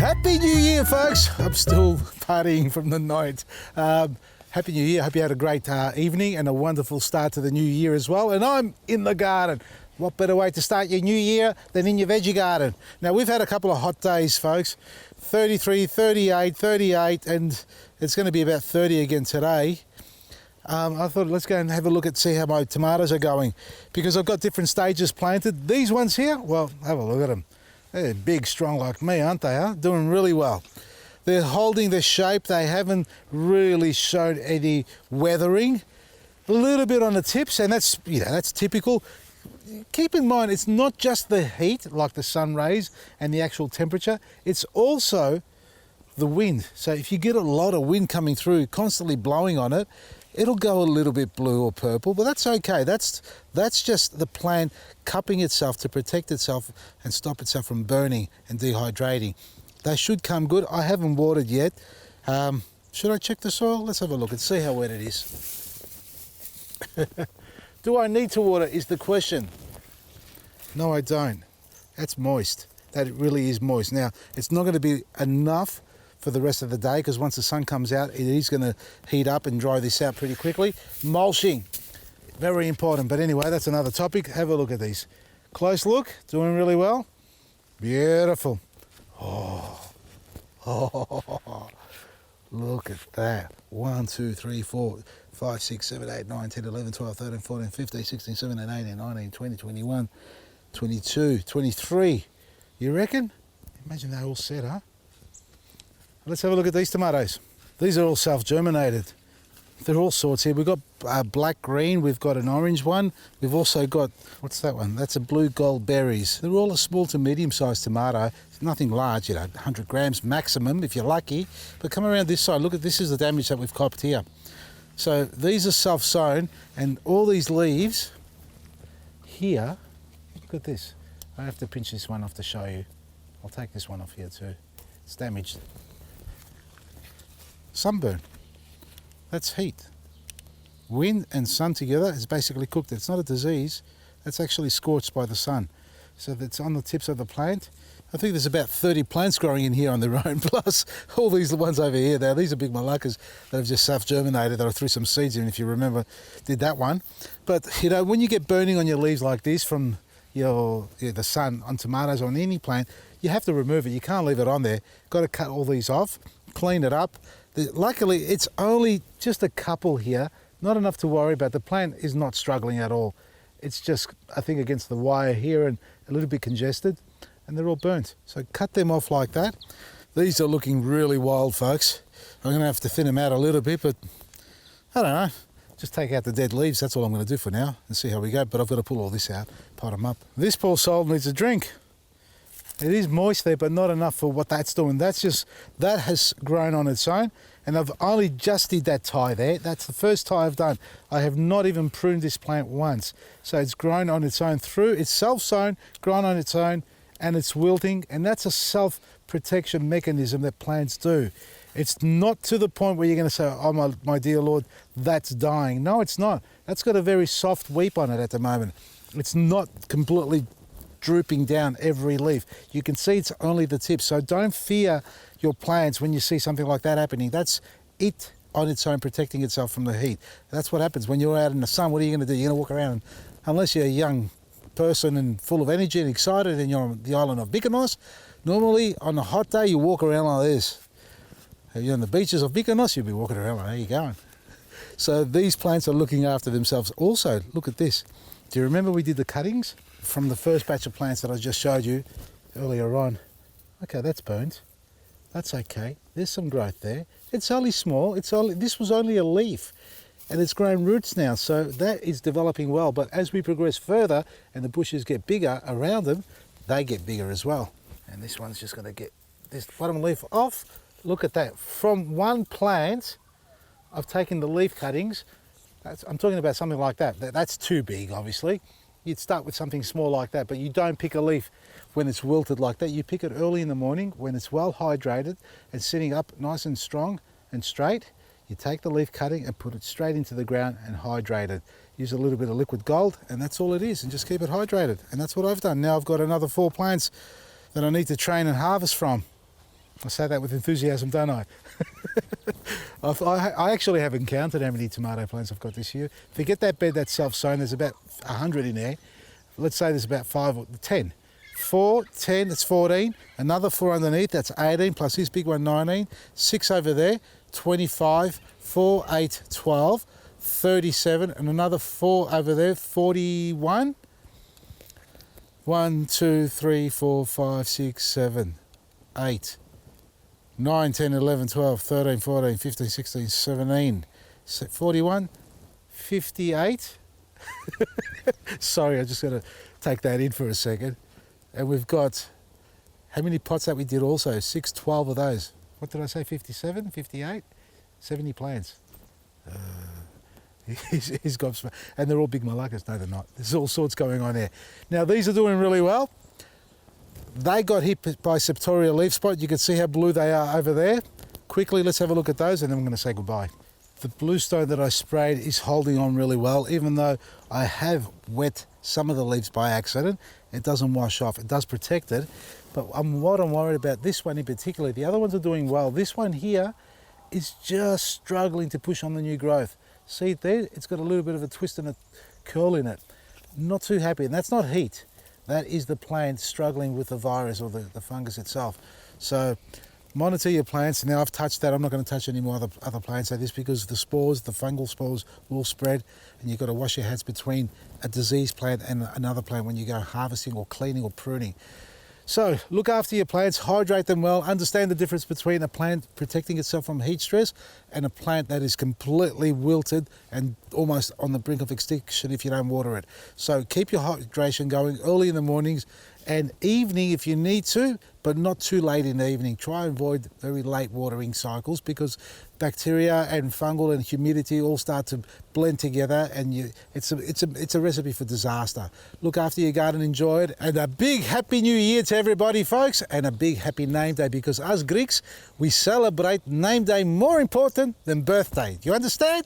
Happy New Year, folks. I'm still partying from the night. Happy New Year. Hope you had a great evening and a wonderful start to the new year as well. And I'm in the garden. What better way to start your new year than in your veggie garden? Now, we've had a couple of hot days, folks. 33, 38, 38, and it's going to be about 30 again today. I thought let's go and have a look at see how my tomatoes are going, because I've got different stages planted. These ones here, well, have a look at them. They're big, strong like me, aren't they? Huh? Doing really well. They're holding their shape. They haven't really shown any weathering. A little bit on the tips, and that's that's typical. Keep in mind, it's not just the heat, like the sun rays and the actual temperature. It's also the wind. So if you get a lot of wind coming through, constantly blowing on it, it'll go a little bit blue or purple, but that's okay. That's just the plant cupping itself to protect itself and stop itself from burning and dehydrating. They should come good. I haven't watered yet. Should I check the soil? Let's have a look and see how wet it is. Do I need to water is the question. No, I don't. That's moist. That really is moist. Now, it's not going to be enough for the rest of the day, because once the sun comes out, it is going to heat up and dry this out pretty quickly. Mulching, very important. But anyway, that's another topic. Have a look at these. Close look, doing really well. Beautiful. Oh, look at that. 1, 2, 3, 4, 5, 6, 7, 8, 9, 10, 11, 12, 13, 14, 15, 16, 17, 18, 19, 20, 21, 22, 23. You reckon? Imagine they're all set, huh? Let's have a look at these tomatoes. These are all self-germinated. They're all sorts here. We've got black green, we've got an orange one. We've also got, what's that one? That's a blue gold berries. They're all a small to medium-sized tomato. It's nothing large, 100 grams maximum if you're lucky. But come around this side, look at this is the damage that we've copped here. So these are self-sown, and all these leaves here, look at this. I have to pinch this one off to show you. I'll take this one off here too. It's damaged. Sunburn. That's heat. Wind and sun together is basically cooked. It's not a disease. That's actually scorched by the sun. So that's on the tips of the plant. I think there's about 30 plants growing in here on their own, plus all these ones over here. Now, these are big malaccas that have just self-germinated, that I threw some seeds in, if you remember, did that one. But, when you get burning on your leaves like this from the sun on tomatoes or on any plant, you have to remove it. You can't leave it on there. Got to cut all these off, clean it up. Luckily, it's only just a couple here, not enough to worry about. The plant is not struggling at all. It's just, I think, against the wire here and a little bit congested, and they're all burnt. So cut them off like that. These are looking really wild, folks. I'm going to have to thin them out a little bit, but I don't know. Just take out the dead leaves. That's all I'm going to do for now and see how we go. But I've got to pull all this out, pot them up. This poor soul needs a drink. It is moist there, but not enough for what that's doing. That has grown on its own, and I've only just did that tie there. That's the first tie I've done. I have not even pruned this plant once. So it's grown on its own through, it's self-sown, grown on its own, and it's wilting, and that's a self-protection mechanism that plants do. It's not to the point where you're going to say, oh my dear Lord, that's dying. No, it's not. That's got a very soft weep on it at the moment. It's not completely drooping down every leaf. You can see it's only the tip. So don't fear your plants when you see something like that happening. That's it on its own protecting itself from the heat. That's what happens when you're out in the sun. What are you going to do? You're going to walk around, and unless you're a young person and full of energy and excited and you're on the island of Mykonos, normally on a hot day you walk around like this. If you're on the beaches of Mykonos, you'll be walking around like, how you going? So these plants are looking after themselves. Also, look at this. Do you remember we did the cuttings from the first batch of plants that I just showed you earlier on? Okay, that's burnt. That's okay. There's some growth there. It's only small. This was only a leaf, and it's grown roots now, so that is developing well. But as we progress further and the bushes get bigger around them, they get bigger as well. And this one's just going to get this bottom leaf off. Look at that. From one plant, I've taken the leaf cuttings. I'm talking about something like that. That's too big, obviously. You'd start with something small like that, but you don't pick a leaf when it's wilted like that. You pick it early in the morning when it's well hydrated and sitting up nice and strong and straight. You take the leaf cutting and put it straight into the ground and hydrate it. Use a little bit of liquid gold, and that's all it is, and just keep it hydrated. And that's what I've done. Now I've got another 4 plants that I need to train and harvest from. I say that with enthusiasm, don't I? I actually haven't counted how many tomato plants I've got this year. Forget that bed that's self-sown, there's about 100 in there. Let's say there's about 5 or 10. 4, 10, that's 14. Another 4 underneath, that's 18, plus this big one, 19. 6 over there, 25. 4, 8, 12. 37, and another 4 over there, 41. 1, 2, 3, 4, 5, 6, 7, 8. 9, 10, 11, 12, 13, 14, 15, 16, 17, 41, 58. Sorry, I just got to take that in for a second. And we've got, how many pots that we did also? 6, 12 of those. What did I say, 57, 58? 70 plants. He's got, and they're all big malakas. No, they're not. There's all sorts going on there. Now, these are doing really well. They got hit by septoria leaf spot. You can see how blue they are over there. Quickly, let's have a look at those and then I'm going to say goodbye. The bluestone that I sprayed is holding on really well, even though I have wet some of the leaves by accident. It doesn't wash off. It does protect it. But what I'm worried about, this one in particular, the other ones are doing well. This one here is just struggling to push on the new growth. See it there? It's got a little bit of a twist and a curl in it. Not too happy, and that's not heat. That is the plant struggling with the virus or the fungus itself. So monitor your plants. Now I've touched that. I'm not going to touch any more other plants like this because the spores, the fungal spores will spread, and you've got to wash your hands between a diseased plant and another plant when you go harvesting or cleaning or pruning. So look after your plants, hydrate them well, understand the difference between a plant protecting itself from heat stress and a plant that is completely wilted and almost on the brink of extinction if you don't water it. So keep your hydration going early in the mornings and evening if you need to, but not too late in the evening. Try and avoid very late watering cycles because bacteria and fungal and humidity all start to blend together, and it's a recipe for disaster. Look after your garden, enjoy it, and a big happy new year to everybody, folks, and a big happy name day, because us Greeks, we celebrate name day more important than birthday. Do you understand?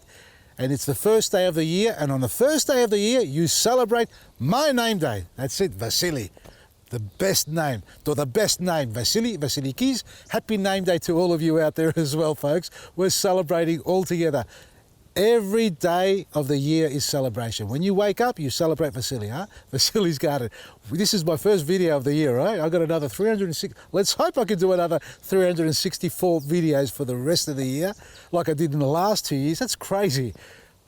And it's the first day of the year, and on the first day of the year, you celebrate my name day. That's it, Vasily. The best name, or the best name, Vasily Vasilikis. Happy name day to all of you out there as well, folks. We're celebrating all together. Every day of the year is celebration. When you wake up, you celebrate Vasily, huh? Vasily's garden. This is my first video of the year, right? I've got another 306. Let's hope I can do another 364 videos for the rest of the year, like I did in the last 2 years. That's crazy.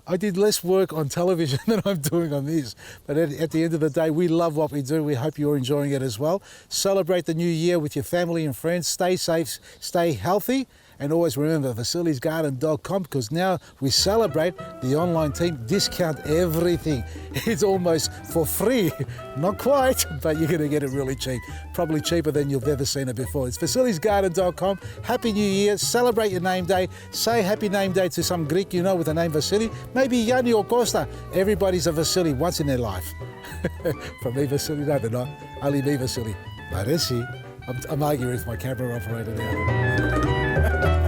I did less work on television than I'm doing on this. But at the end of the day, we love what we do. We hope you're enjoying it as well. Celebrate the new year with your family and friends. Stay safe, stay healthy. And always remember VasilisGarden.com, because now we celebrate the online team discount everything. It's almost for free. Not quite, but you're going to get it really cheap. Probably cheaper than you've ever seen it before. It's VasilisGarden.com. Happy New Year. Celebrate your name day. Say happy name day to some Greek you know with the name Vasily. Maybe Yanni or Costa. Everybody's a Vasily once in their life. From me, Vasily. No, they're not. Only me, Vasily. Maresi. I'm arguing with my camera operator now.